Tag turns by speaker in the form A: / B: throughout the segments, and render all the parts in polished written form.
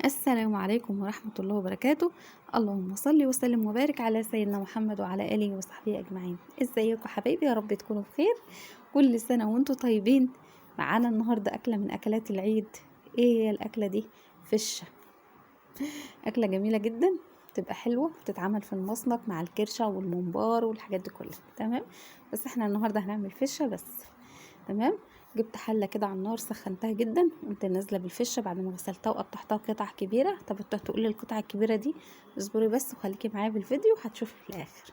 A: السلام عليكم ورحمة الله وبركاته. اللهم صل وسلم وبارك على سيدنا محمد وعلى آله وصحبه أجمعين. ازيكم حبايبي؟ يا رب تكونوا بخير. كل سنة وانتم طيبين. معانا النهاردة أكلة من أكلات العيد. ايه هي الأكلة دي؟ فشة. أكلة جميلة جدا، بتبقى حلوة، بتتعمل في المصمت مع الكرشة والممبار والحاجات دي كلها. تمام، بس احنا النهاردة هنعمل فشة بس. تمام. جبت حله كده على النار، سخنتها جدا، قمت نازله بالفشه بعد ما غسلتها وقطعتها قطع كبيره. طب انت هتقولي القطعه الكبيره دي؟ اصبري بس وخليكي معايا بالفيديو وهتشوفي في الاخر.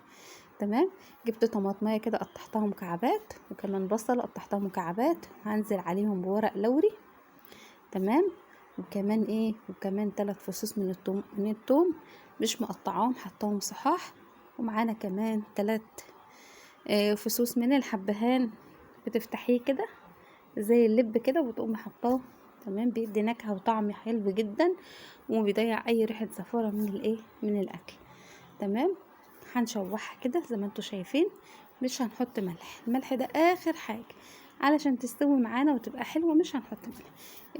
A: تمام. جبت طماطميه كده قطعتها مكعبات، وكمان بصل قطعتها مكعبات، وهنزل عليهم بورق لوري. تمام. وكمان 3 فصوص من الثوم مش مقطعاهم، حطاهم صحاح. ومعانا كمان 3 فصوص من الحبهان، بتفتحيه كده زي اللب كده وتقوم حطاه. تمام، بيدي نكهه وطعم حلو جدا، وبيضيع اي ريحه زفاره من الاكل. تمام. هنشوحها كده زي ما انتوا شايفين، مش هنحط ملح. الملح ده اخر حاجه علشان تستوي معانا وتبقى حلوه، مش هنحط ملح.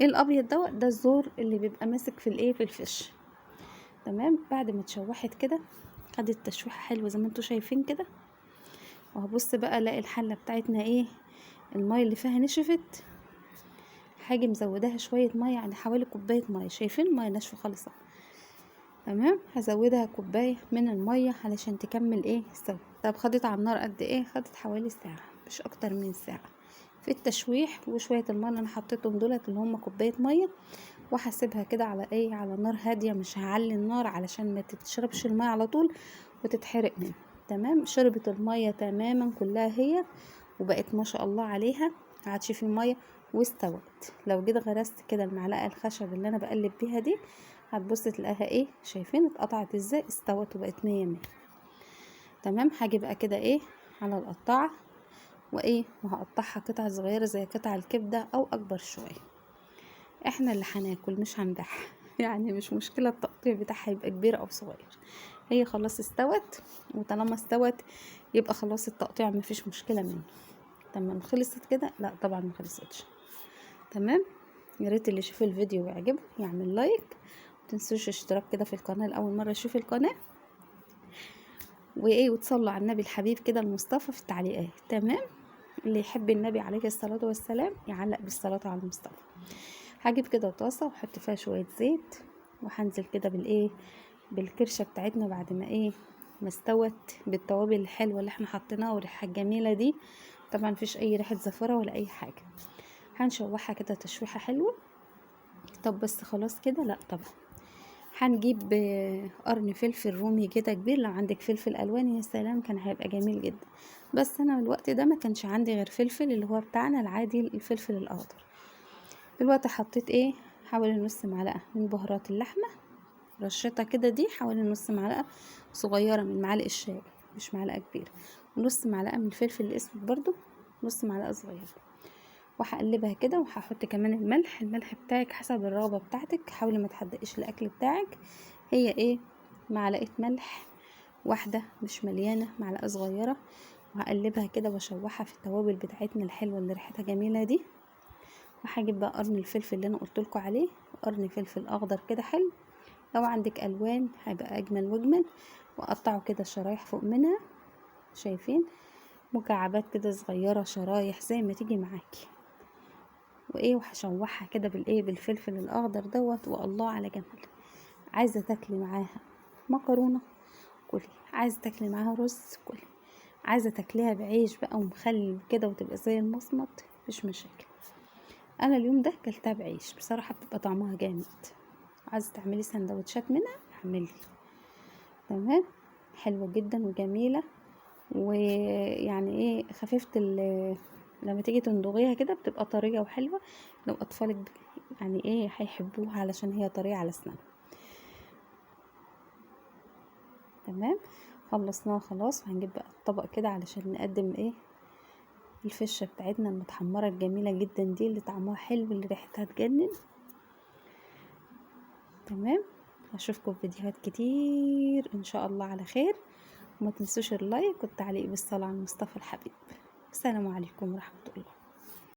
A: الابيض ده الزور اللي بيبقى ماسك في الفش. تمام. بعد ما اتشوحت كده، خدت تشويحه حلوه زي ما انتوا شايفين كده. وهبص بقى الاقي الحله بتاعتنا الميه اللي فيها نشفت. هاجي مزوداها شويه ميه، يعني حوالي كوبايه ميه. شايفين الميه ناشفه خالص. تمام، هزودها كوبايه من الميه علشان تكمل السوا. طب خدت على النار قد ايه؟ خدت حوالي ساعه، مش اكتر من ساعه في التشويح. وشويه الميه اللي انا حطيتهم دولت اللي هم كوبايه ميه، وهسيبها كده على نار هاديه. مش هعلي النار علشان ما تتشربش الميه على طول وتتحرق منها. تمام. شربت الميه تماما كلها هي، وبقت ما شاء الله عليها، عادش في ميه واستوت. لو جيت غرست كده المعلقه الخشب اللي انا بقلب بيها دي، هتبص تلاقيها شايفين اتقطعت ازاي؟ استوت وبقت 100 100. تمام. هاجي بقى كده على القطاعه وهقطعها قطع صغيره زي قطع الكبده او اكبر شويه. احنا اللي هناكل مش هنبيعها يعني مش مشكله التقطيع بتاعها يبقى كبير او صغير. هي خلاص استوت، وطالما استوت يبقى خلاص التقطيع مفيش مشكله منه. تمام. خلصت كده؟ لا طبعا ما خلصتش. تمام. يا ريت اللي يشوف الفيديو ويعجبه يعمل لايك، متنسوش اشتراك كده في القناه لاول مره يشوف القناه، وتصلوا على النبي الحبيب كده المصطفى في التعليقات. تمام. اللي يحب النبي عليه الصلاه والسلام يعلق بالصلاه على المصطفى. هجيب كده طاسه واحط فيها شويه زيت، وهنزل كده بالكرشه بتاعتنا بعد ما استوت، بالتوابل الحلوه اللي احنا حطيناها والريحه الجميله دي. طبعا مفيش اي ريحه زفره ولا اي حاجه. هنشوحها كده تشويحه حلوه. طب بس خلاص كده؟ لا طبعا. هنجيب قرن فلفل رومي كده كبير. لو عندك فلفل الوان يا سلام، كان هيبقى جميل جدا. بس انا الوقت ده ما كانش عندي غير فلفل اللي هو بتاعنا العادي، الفلفل الاخضر. دلوقتي حطيت حوالي نص معلقه من بهارات اللحمه، رشتها كده دي حوالي نص معلقه صغيره من معالق الشاي، مش معلقه كبيره. ونص معلقه من الفلفل الاسود برضو، نص معلقه صغيره. وهقلبها كده، وهحط كمان الملح بتاعك حسب الرغبه بتاعتك. حاولي ما تحدقيش الاكل بتاعك. هي معلقه ملح واحده مش مليانه، معلقه صغيره. وهقلبها كده واشوحها في التوابل بتاعتنا الحلوه اللي ريحتها جميله دي. وهجيب بقى قرن الفلفل اللي انا قلتلكوا عليه، قرن فلفل اخضر كده حلو. لو عندك الوان هيبقى اجمل واجمل. واقطعه كده شرايح فوق منها. شايفين؟ مكعبات كده صغيره، شرايح زي ما تيجي معاكي. وهشوحها كده بالفلفل الاخضر دوت. والله على جمال. عايزه تاكلي معاها مكرونه كلي، عايزه تاكلي معاها رز كلي، عايزه تاكليها بعيش بقى ومخلل كده وتبقى زي المصمت، مفيش مشاكل. انا اليوم ده كلتها بعيش، بصراحه بتبقى طعمها جامد. عايزه تعملي سندوتشات منها اعملي. تمام. حلوه جدا وجميله، ويعني خفيفه لما تيجي تندغيها كده بتبقى طريه وحلوه. لو اطفالك يعني هيحبوها علشان هي طريه على اسنانها. تمام. خلصناها خلاص. وهنجيب بقى الطبق كده علشان نقدم الفشه بتاعتنا المتحمره الجميله جدا دي، اللي طعمها حلو، اللي ريحتها تجنن. تمام. اشوفكم في فيديوهات كتير ان شاء الله على خير. وما تنسوش اللايك والتعليق بالصلاة على المصطفى الحبيب. السلام عليكم ورحمة الله.